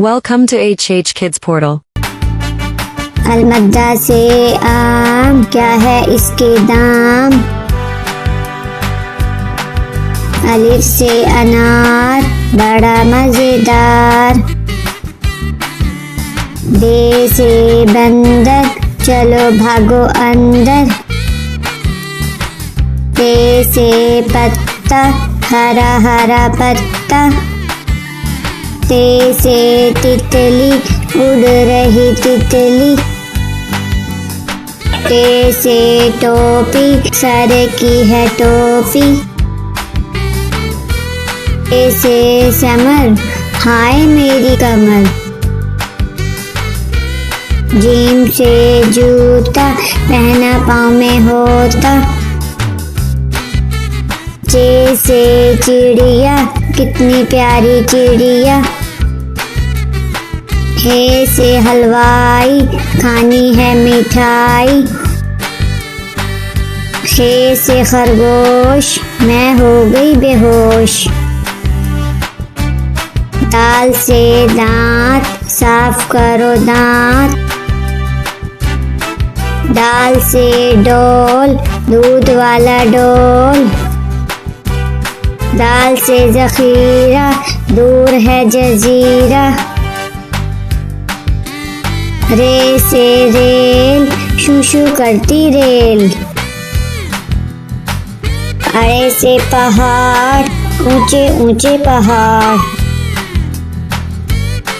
Welcome to HH Kids Portal. अलमद्दा से आम, क्या है इसके दाम। अलिफ से अनार, बड़ा मजेदार। बे से बंदर, चलो भागो अंदर। ते से पत्ता, हरा हरा पत्ता। ते से तितली, उड़ रही तितली। ते से टोपी, सर की है टोपी। ते से समर, हाय मेरी कमर। जीम से जूता, पहना पाँव में होता। चे से चिड़िया, कितनी प्यारी चिड़िया। हे से हलवाई, खानी है मिठाई। खे से खरगोश, मैं हो गई बेहोश। दाल से दांत, साफ करो दांत। दाल से डोल, दूध वाला डोल। दाल से जखीरा, दूर है जजीरा। रे से रेल, शू शू करती रेल। अरे से पहाड़, ऊंचे ऊंचे पहाड़।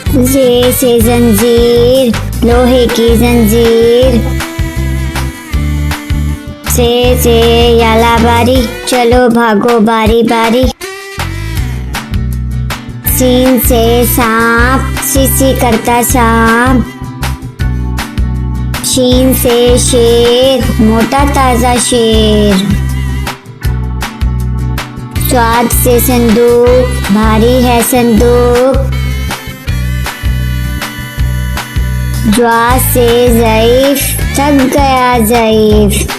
जे से जंजीर, लोहे की जंजीर। से याला बारी, चलो भागो बारी बारी। सीन से सांप, सीसी करता सांप। शीन से शेर, मोटा ताजा शेर। स्वाद से संदूक, भारी है संदूक। ज्वा से ज़ईफ, थक गया ज़ईफ।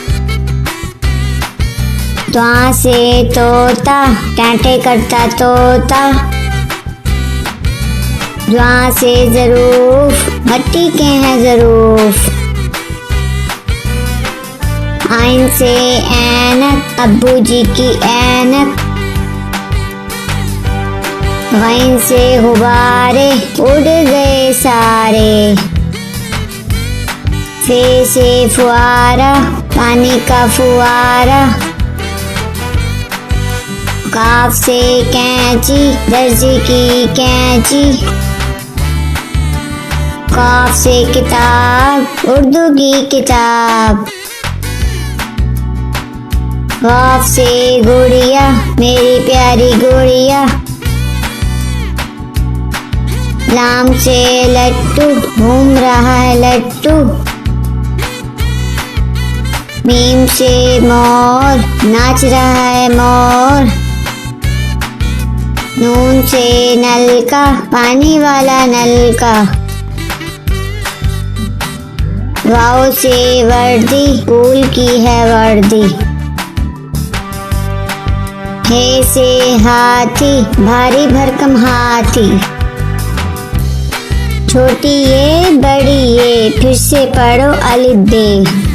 त्वा से तोता, टांटे करता तोता। ज्वा से ज़रूफ, मट्टी के हैं ज़रूफ। आइन से ऐनक, अब्बू जी की ऐनक। गैन से गुब्बारे, उड़ गए सारे। फे से फुआरा, पानी का फुआरा। काफ से कैंची, दर्जी की कैंची। काफ से किताब, उर्दू की किताब। काफ से गुड़िया, मेरी प्यारी गुड़िया। लाम से लट्टू, घूम रहा है लट्टू। मीम से मोर, नाच रहा है मोर। नून से नलका, पानी वाला नलका। वाव से वर्दी, स्कूल की है वर्दी। हे से हाथी, भारी भरकम हाथी। छोटी ये, बड़ी ये, फिर से पढ़ो अलिफ बे।